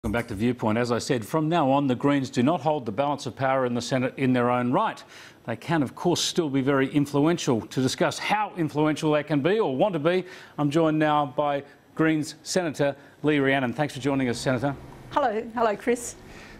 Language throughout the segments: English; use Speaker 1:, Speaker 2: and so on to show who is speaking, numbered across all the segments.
Speaker 1: Welcome back to Viewpoint. As I said, from now on, the Greens do not hold the balance of power in the Senate in their own right. They can, of course, still be very influential. To discuss how influential they can be or want to be, I'm joined now by Greens Senator Rhiannon. Thanks for joining us, Senator.
Speaker 2: Hello, Chris.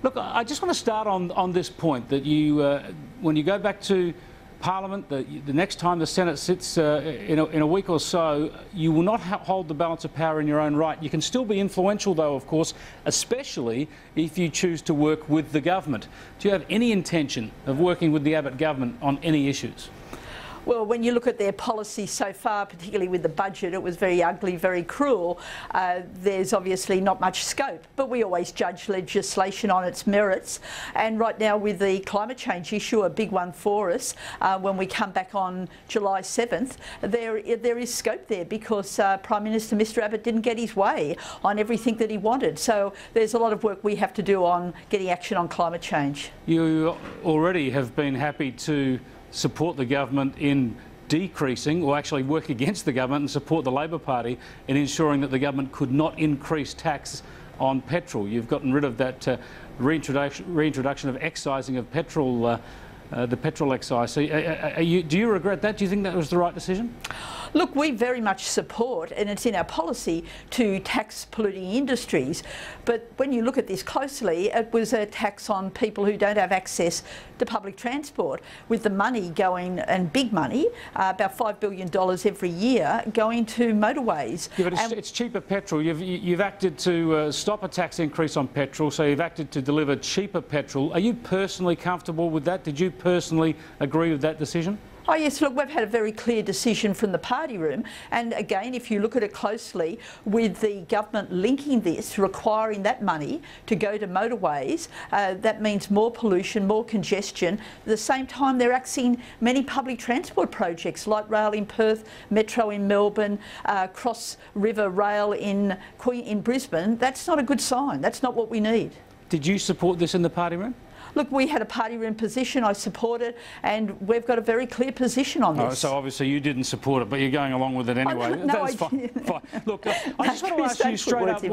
Speaker 1: Look, I just want to start on this point that you, when you go back to Parliament, the next time the Senate sits in a week or so, you will not hold the balance of power in your own right. You can still be influential, though, of course, especially if you choose to work with the government. Do you have any intention of working with the Abbott government on any issues?
Speaker 2: Well, when you look at their policy so far, particularly with the budget, it was very ugly, very cruel. There's obviously not much scope, but we always judge legislation on its merits. And right now with the climate change issue, a big one for us, when we come back on July 7th, there is scope there because Prime Minister Mr Abbott didn't get his way on everything that he wanted. So there's a lot of work we have to do on getting action on climate change.
Speaker 1: You already have been happy to support the government in decreasing, or actually work against the government and support the Labor Party in ensuring that the government could not increase tax on petrol. You've gotten rid of that reintroduction of excising of petrol, the petrol excise. So, do you regret that? Do you think that was the right decision?
Speaker 2: Look, we very much support, and it's in our policy, to tax polluting industries. But when you look at this closely, it was a tax on people who don't have access to public transport, with the money going, and big money, about $5 billion every year, going to motorways.
Speaker 1: Yeah, but it's cheaper petrol. You've acted to stop a tax increase on petrol, so you've acted to deliver cheaper petrol. Are you personally comfortable with that? Did you personally agree with that decision?
Speaker 2: Oh yes, look, we've had a very clear decision from the party room, and again, if you look at it closely, with the government linking this, requiring that money to go to motorways, that means more pollution, more congestion. At the same time, they're axing many public transport projects, light rail in Perth, metro in Melbourne, cross river rail in Brisbane. That's not a good sign. That's not what we need.
Speaker 1: Did you support this in the party room?
Speaker 2: Look, we had a party room position, I support it, and we've got a very clear position on this.
Speaker 1: Oh, so obviously you didn't support it, but you're going along with it anyway.
Speaker 2: No,
Speaker 1: That's fine. Look, I just want to ask you straight up,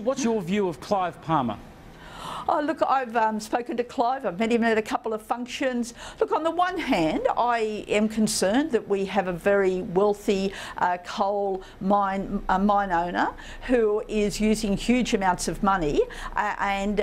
Speaker 1: what's your view of Clive Palmer?
Speaker 2: Oh, look, I've spoken to Clive. I've met him at a couple of functions. Look, on the one hand, I am concerned that we have a very wealthy coal mine owner who is using huge amounts of money, and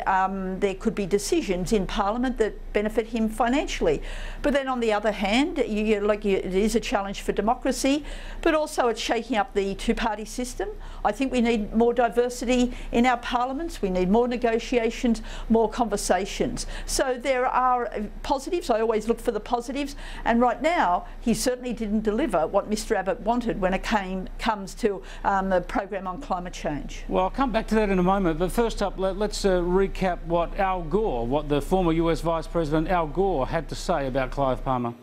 Speaker 2: there could be decisions in Parliament that benefit him financially. But then on the other hand, it is a challenge for democracy, but also it's shaking up the two-party system. I think we need more diversity in our parliaments. We need more negotiations, more conversations. So there are positives. I always look for the positives, and right now he certainly didn't deliver what Mr Abbott wanted when it comes to the program on climate change.
Speaker 1: Well, I'll come back to that in a moment, but first up, let's recap what the former US Vice President Al Gore had to say about Clive Palmer.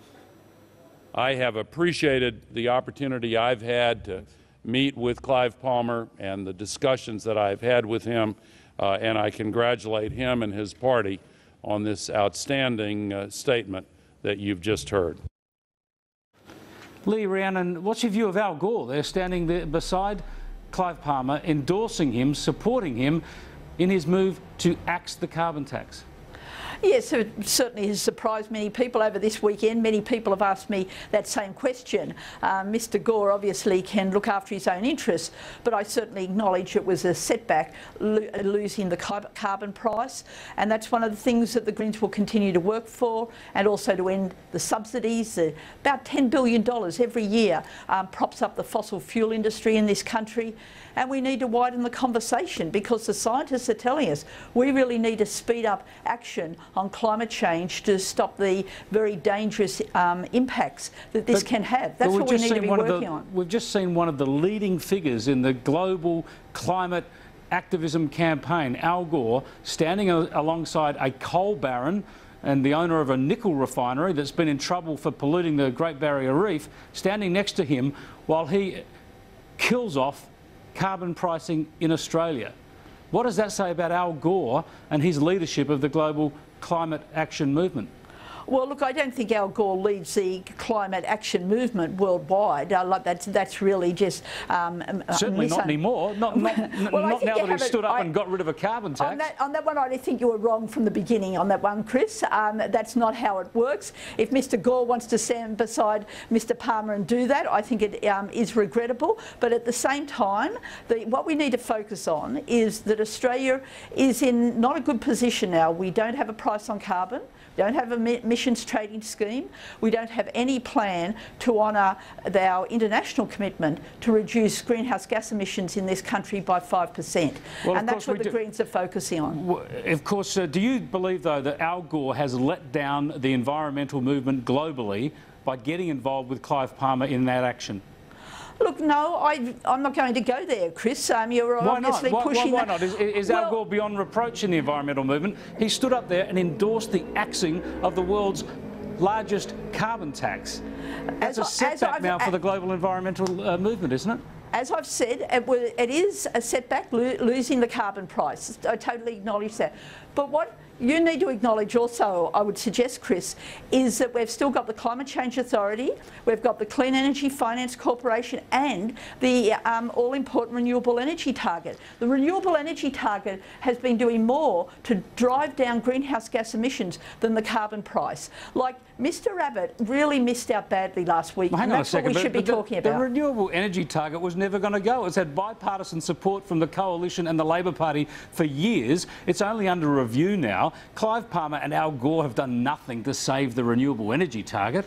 Speaker 3: I have appreciated the opportunity I've had to meet with Clive Palmer and the discussions that I've had with him, and I congratulate him and his party on this outstanding statement that you've just heard.
Speaker 1: Rhiannon, what's your view of Al Gore? They're standing there beside Clive Palmer, endorsing him, supporting him in his move to axe the carbon tax.
Speaker 2: Yes, it certainly has surprised many people over this weekend. Many people have asked me that same question. Mr Gore obviously can look after his own interests, but I certainly acknowledge it was a setback, losing the carbon price, and that's one of the things that the Greens will continue to work for, and also to end the subsidies. About $10 billion every year props up the fossil fuel industry in this country, and we need to widen the conversation because the scientists are telling us we really need to speed up action on climate change to stop the very dangerous impacts that this can have. That's what we need to be working on.
Speaker 1: We've just seen one of the leading figures in the global climate activism campaign, Al Gore, standing alongside a coal baron and the owner of a nickel refinery that's been in trouble for polluting the Great Barrier Reef, standing next to him while he kills off carbon pricing in Australia. What does that say about Al Gore and his leadership of the global climate action movement?
Speaker 2: Well, look, I don't think Al Gore leads the climate action movement worldwide. Like that's really just
Speaker 1: certainly not anymore. Not now that he's stood up and got rid of a carbon tax.
Speaker 2: On that one, I think you were wrong from the beginning on that one, Chris. That's not how it works. If Mr. Gore wants to stand beside Mr. Palmer and do that, I think it is regrettable. But at the same time, what we need to focus on is that Australia is in not a good position now. We don't have a price on carbon. We don't have an emissions trading scheme. We don't have any plan to honour our international commitment to reduce greenhouse gas emissions in this country by 5%.
Speaker 1: Well,
Speaker 2: and that's what the Greens are focusing on.
Speaker 1: Of course, do you believe, though, that Al Gore has let down the environmental movement globally by getting involved with Clive Palmer in that action?
Speaker 2: Look, no, I'm not going to go there, Chris. You're obviously pushing.
Speaker 1: Why not? Is Al Gore beyond reproach in the environmental movement? He stood up there and endorsed the axing of the world's largest carbon tax. That's a setback now for the global environmental movement, isn't it?
Speaker 2: As I've said, it is a setback, losing the carbon price. I totally acknowledge that. But what you need to acknowledge also, I would suggest, Chris, is that we've still got the Climate Change Authority, we've got the Clean Energy Finance Corporation and the all-important renewable energy target. The renewable energy target has been doing more to drive down greenhouse gas emissions than the carbon price. Like, Mr. Abbott really missed out badly last week,
Speaker 1: well,
Speaker 2: and that's what we should be talking about.
Speaker 1: The renewable energy target was never going to go. It's had bipartisan support from the Coalition and the Labor Party for years. It's only under review now. Clive Palmer and Al Gore have done nothing to save the renewable energy target.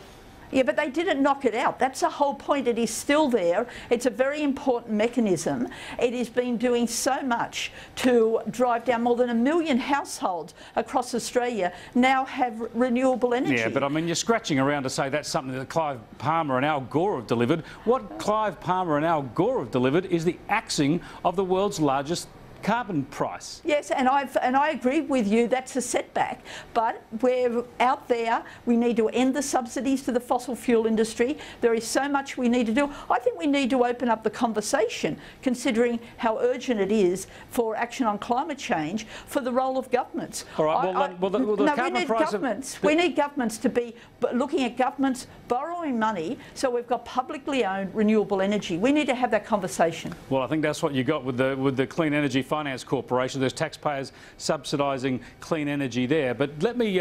Speaker 2: Yeah, but they didn't knock it out. That's the whole point. It is still there. It's a very important mechanism. It has been doing so much to drive down. More than 1 million households across Australia now have renewable energy.
Speaker 1: Yeah, but I mean, you're scratching around to say that's something that Clive Palmer and Al Gore have delivered. What Clive Palmer and Al Gore have delivered is the axing of the world's largest carbon price.
Speaker 2: Yes, and I agree with you, that's a setback, but we're out there. We need to end the subsidies to the fossil fuel industry. There is so much we need to do. I think we need to open up the conversation, considering how urgent it is for action on climate change, for the role of governments.
Speaker 1: All right,
Speaker 2: we need governments to be looking at governments borrowing money, so we've got publicly owned renewable energy. We need to have that conversation.
Speaker 1: Well, I think that's what you got with the Clean Energy Finance Corporation. There's taxpayers subsidising clean energy there. But let me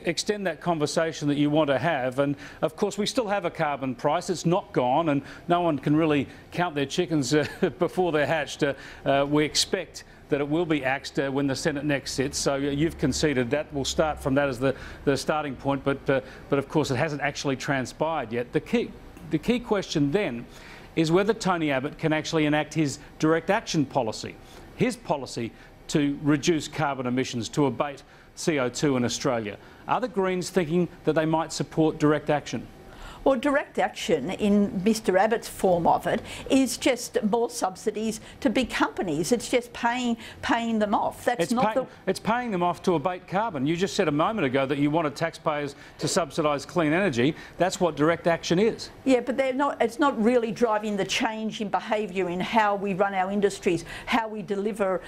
Speaker 1: extend that conversation that you want to have. And of course, we still have a carbon price. It's not gone, and no one can really count their chickens before they're hatched. We expect that it will be axed when the Senate next sits. So you've conceded that. We'll start from that as the starting point. But of course, it hasn't actually transpired yet. The key question then is whether Tony Abbott can actually enact his direct action policy. His policy to reduce carbon emissions, to abate CO2 in Australia. Are the Greens thinking that they might support direct action?
Speaker 2: Well, direct action in Mr. Abbott's form of it is just more subsidies to big companies. It's just paying them off.
Speaker 1: It's paying them off to abate carbon. You just said a moment ago that you wanted taxpayers to subsidise clean energy. That's what direct action is.
Speaker 2: Yeah, but it's not really driving the change in behaviour in how we run our industries, how we deliver,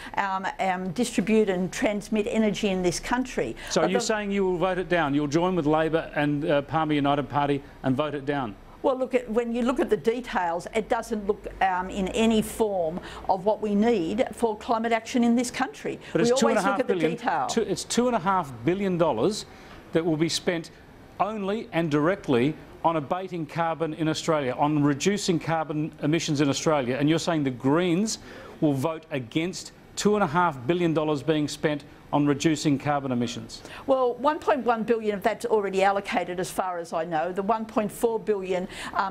Speaker 2: distribute and transmit energy in this country.
Speaker 1: So you're saying you will vote it down? You'll join with Labor and Palmer United Party and vote it down?
Speaker 2: Well, when you look at the details, it doesn't look in any form of what we need for climate action in this country.
Speaker 1: But it's
Speaker 2: we always look at the detail.
Speaker 1: It's $2.5 billion that will be spent only and directly on abating carbon in Australia, on reducing carbon emissions in Australia. And you're saying the Greens will vote against $2.5 billion being spent on reducing carbon emissions?
Speaker 2: Well, 1.1 billion of that's already allocated as far as I know. The 1.4 billion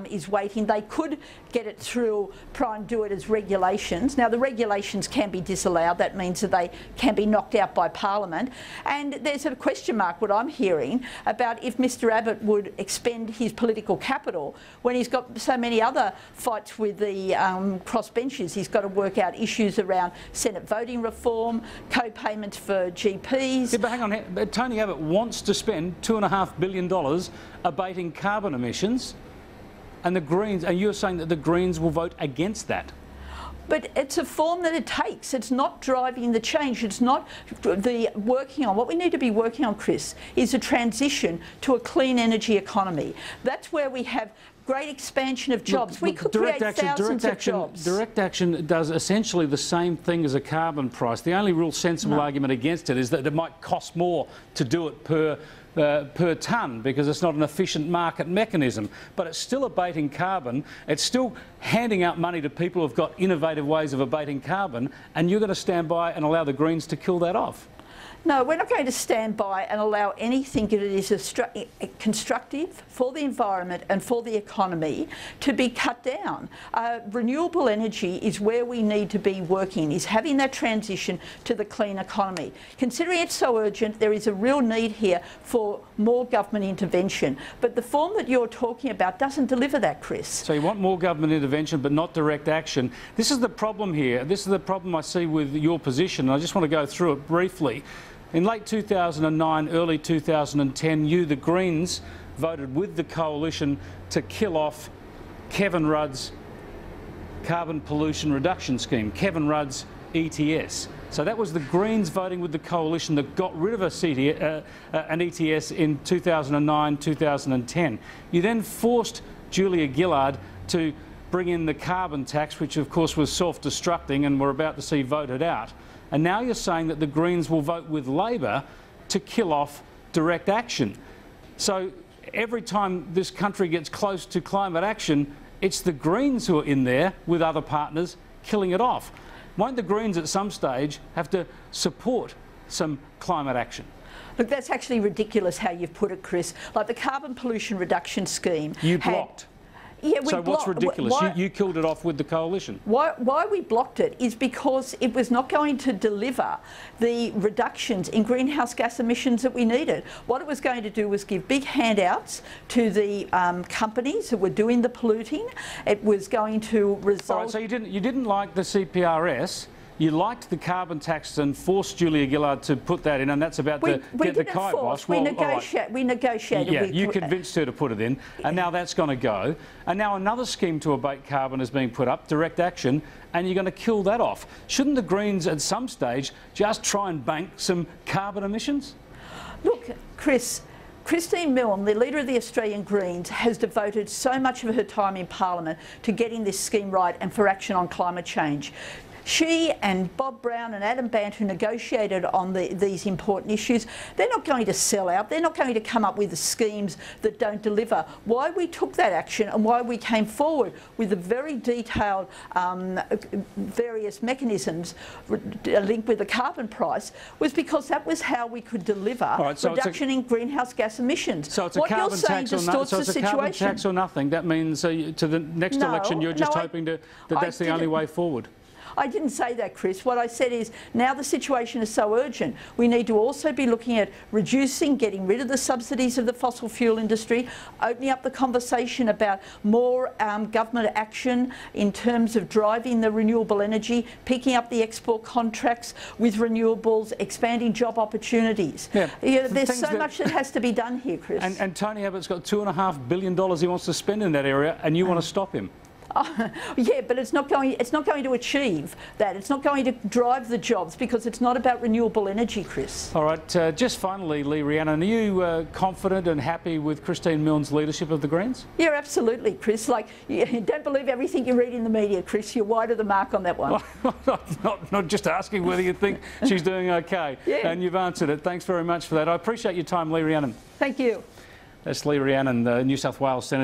Speaker 2: is waiting. They could get it through, try and do it as regulations. Now, the regulations can be disallowed. That means that they can be knocked out by Parliament. And there's a question mark, what I'm hearing, about if Mr. Abbott would expend his political capital when he's got so many other fights with the crossbenchers. He's got to work out issues around Senate voting reform, co-payments for GPs.
Speaker 1: Yeah, but hang on, Tony Abbott wants to spend $2.5 billion abating carbon emissions, and the Greens, and you're saying that the Greens will vote against that?
Speaker 2: But it's a form that it takes. It's not driving the change. It's not the working on. What we need to be working on, Chris, is a transition to a clean energy economy. That's where we have great expansion of jobs. We could create thousands of jobs.
Speaker 1: Direct action does essentially the same thing as a carbon price. The only real sensible argument against it is that it might cost more to do it per tonne because it's not an efficient market mechanism. But it's still abating carbon. It's still handing out money to people who've got innovative ways of abating carbon, and you're going to stand by and allow the Greens to kill that off.
Speaker 2: No, we're not going to stand by and allow anything that is constructive for the environment and for the economy to be cut down. Renewable energy is where we need to be working, is having that transition to the clean economy. Considering it's so urgent, there is a real need here for more government intervention. But the form that you're talking about doesn't deliver that, Chris.
Speaker 1: So you want more government intervention but not direct action. This is the problem here. This is the problem I see with your position. I just want to go through it briefly. In late 2009, early 2010, you, the Greens, voted with the coalition to kill off Kevin Rudd's carbon pollution reduction scheme, Kevin Rudd's ETS. So that was the Greens voting with the coalition that got rid of an ETS in 2009, 2010. You then forced Julia Gillard to bring in the carbon tax, which of course was self-destructing and we're about to see voted out. And now you're saying that the Greens will vote with Labor to kill off direct action. So every time this country gets close to climate action, it's the Greens who are in there with other partners killing it off. Won't the Greens at some stage have to support some climate action?
Speaker 2: Look, that's actually ridiculous how you've put it, Chris. Like the carbon pollution reduction scheme.
Speaker 1: You blocked.
Speaker 2: Yeah,
Speaker 1: so what's ridiculous? You killed it off with the coalition.
Speaker 2: Why we blocked it is because it was not going to deliver the reductions in greenhouse gas emissions that we needed. What it was going to do was give big handouts to the companies that were doing the polluting. It was going to result...
Speaker 1: All right, so you didn't like the CPRS. You liked the carbon tax and forced Julia Gillard to put that in, and that's about to get the kibosh.
Speaker 2: We negotiated.
Speaker 1: Yeah, you convinced her to put it in, and now that's going to go. And now another scheme to abate carbon is being put up, direct action, and you're going to kill that off. Shouldn't the Greens at some stage just try and bank some carbon emissions?
Speaker 2: Look, Chris, Christine Milne, the leader of the Australian Greens, has devoted so much of her time in Parliament to getting this scheme right and for action on climate change. She and Bob Brown and Adam Bant, who negotiated on these important issues, they're not going to sell out. They're not going to come up with the schemes that don't deliver. Why we took that action and why we came forward with the very detailed various mechanisms linked with the carbon price was because that was how we could deliver reduction in greenhouse gas emissions.
Speaker 1: So it's a carbon tax or nothing. So it's a carbon tax or nothing. That means to the next election you're just hoping that that's the only way forward.
Speaker 2: I didn't say that, Chris. What I said is now the situation is so urgent. We need to also be looking at reducing, getting rid of the subsidies of the fossil fuel industry, opening up the conversation about more government action in terms of driving the renewable energy, picking up the export contracts with renewables, expanding job opportunities. Yeah, there's so much that has to be done here, Chris.
Speaker 1: And Tony Abbott's got $2.5 billion he wants to spend in that area, and you want to stop him.
Speaker 2: Yeah, but it's not going to achieve that. It's not going to drive the jobs because it's not about renewable energy, Chris.
Speaker 1: All right, just finally, Rhiannon, are you confident and happy with Christine Milne's leadership of the Greens?
Speaker 2: Yeah, absolutely, Chris. Like, you don't believe everything you read in the media, Chris. You're wide of the mark on that one.
Speaker 1: not just asking whether you think she's doing okay.
Speaker 2: Yeah.
Speaker 1: And you've answered it. Thanks very much for that. I appreciate your time, Rhiannon.
Speaker 2: Thank you.
Speaker 1: That's Rhiannon, the New South Wales Senator.